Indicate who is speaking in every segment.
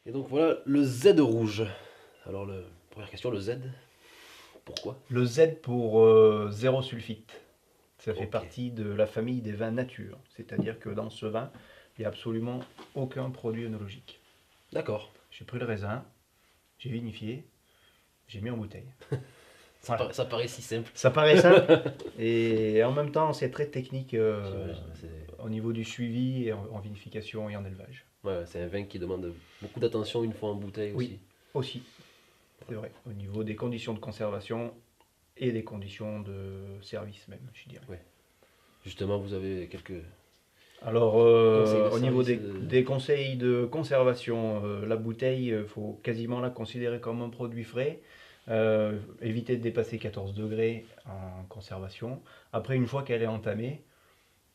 Speaker 1: Et donc voilà le Z rouge. Alors, première question, le Z, pourquoi?
Speaker 2: Le Z pour zéro sulfite. Ça fait
Speaker 1: Ok,
Speaker 2: partie de la famille des vins nature. C'est-à-dire que dans ce vin, il n'y a absolument aucun produit œnologique.
Speaker 1: d'accord.
Speaker 2: J'ai pris le raisin, j'ai vinifié, j'ai mis en bouteille. Voilà.
Speaker 1: Ça paraît si simple.
Speaker 2: Ça paraît simple et en même temps c'est très technique
Speaker 1: J'imagine.
Speaker 2: au niveau du suivi et en vinification et en élevage.
Speaker 1: Ouais, c'est un vin qui demande beaucoup d'attention une fois en bouteille
Speaker 2: Oui,
Speaker 1: aussi.
Speaker 2: aussi, c'est vrai. Au niveau des conditions de conservation et des conditions de service même, je dirais.
Speaker 1: Ouais. Justement, vous avez quelques
Speaker 2: Alors,
Speaker 1: conseils de
Speaker 2: au niveau
Speaker 1: service.
Speaker 2: des conseils de conservation, la bouteille, il faut quasiment la considérer comme un produit frais. Éviter de dépasser 14 degrés en conservation. Après, une fois qu'elle est entamée,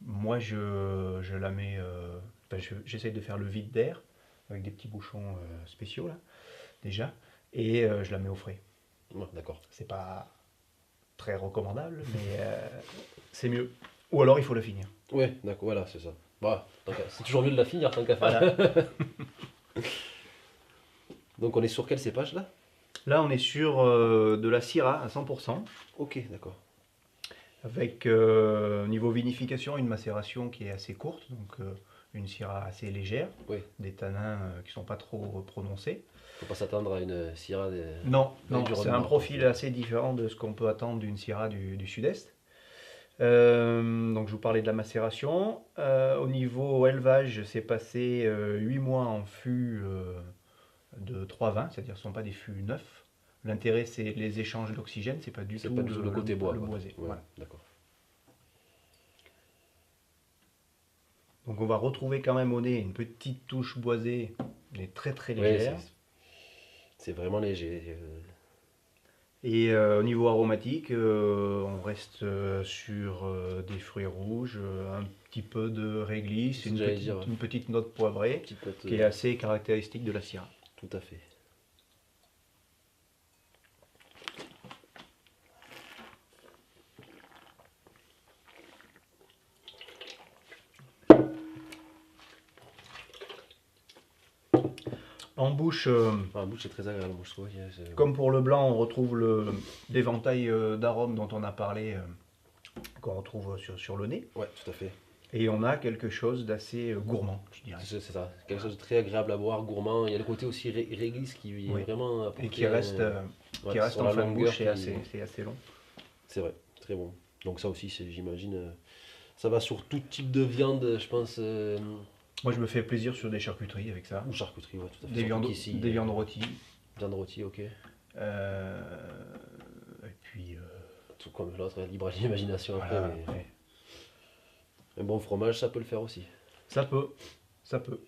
Speaker 2: moi je la mets. Enfin, j'essaye de faire le vide d'air avec des petits bouchons spéciaux là, déjà, et je la mets au frais.
Speaker 1: Ouais, d'accord.
Speaker 2: C'est pas très recommandable, mais c'est mieux. Ou alors il faut le finir.
Speaker 1: Ouais, d'accord, voilà, c'est ça. Bah, c'est toujours mieux de la finir tant qu'à faire.
Speaker 2: Voilà.
Speaker 1: Donc on est sur quel cépage là?
Speaker 2: Là, on est sur de la Syrah à 100%,
Speaker 1: Ok, d'accord.
Speaker 2: avec au niveau vinification une macération qui est assez courte, donc une Syrah assez légère,
Speaker 1: Oui,
Speaker 2: des tanins qui ne sont pas trop prononcés.
Speaker 1: faut pas s'attendre à une Syrah
Speaker 2: Non, non,
Speaker 1: du
Speaker 2: c'est un
Speaker 1: Rhône-Nord.
Speaker 2: profil assez différent de ce qu'on peut attendre d'une Syrah du sud-est. Donc je vous parlais de la macération. Au niveau élevage, c'est passé 8 mois en fût de 3 vins, c'est-à-dire ce ne sont pas des fûts neufs. L'intérêt, c'est les échanges d'oxygène, c'est pas du
Speaker 1: C'est
Speaker 2: tout
Speaker 1: pas du tout le côté bois,
Speaker 2: le
Speaker 1: quoi.
Speaker 2: boisé.
Speaker 1: Ouais,
Speaker 2: Voilà.
Speaker 1: d'accord.
Speaker 2: Donc on va retrouver quand même au nez une petite touche boisée, mais très très
Speaker 1: Ouais,
Speaker 2: légère.
Speaker 1: c'est vraiment léger.
Speaker 2: Et au niveau aromatique, on reste sur des fruits rouges, un petit peu de réglisse,
Speaker 1: C'est ce que j'allais dire, ouais.
Speaker 2: une petite note poivrée
Speaker 1: Petite note,
Speaker 2: qui est assez caractéristique de la Syrah.
Speaker 1: tout à fait.
Speaker 2: En bouche,
Speaker 1: Ah, la bouche c'est très agréable, moi je trouve.
Speaker 2: comme pour le blanc, on retrouve l'éventail d'arômes dont on a parlé, qu'on retrouve sur le nez.
Speaker 1: Ouais, tout à fait.
Speaker 2: Et on a quelque chose d'assez gourmand, je dirais.
Speaker 1: C'est ça, quelque chose de très agréable à boire, gourmand. Il y a le côté aussi réglisse qui est
Speaker 2: Oui.
Speaker 1: vraiment
Speaker 2: Et
Speaker 1: apporté
Speaker 2: qui reste
Speaker 1: sur
Speaker 2: en
Speaker 1: la
Speaker 2: fin de
Speaker 1: longueur.
Speaker 2: bouche, c'est assez long.
Speaker 1: C'est vrai, très bon. Donc ça aussi, j'imagine, ça va sur tout type de viande, je pense,
Speaker 2: Moi, je me fais plaisir sur des charcuteries avec ça.
Speaker 1: ou charcuterie, ouais, tout à fait.
Speaker 2: Des
Speaker 1: Surtout
Speaker 2: viandes,
Speaker 1: qu'ici,
Speaker 2: des viandes rôties.
Speaker 1: viande rôtie, ok.
Speaker 2: Euh, et puis,
Speaker 1: Tout comme l'autre, libre à l'imagination après,
Speaker 2: voilà,
Speaker 1: mais
Speaker 2: ouais.
Speaker 1: un bon fromage, ça peut le faire aussi.
Speaker 2: Ça peut, ça peut.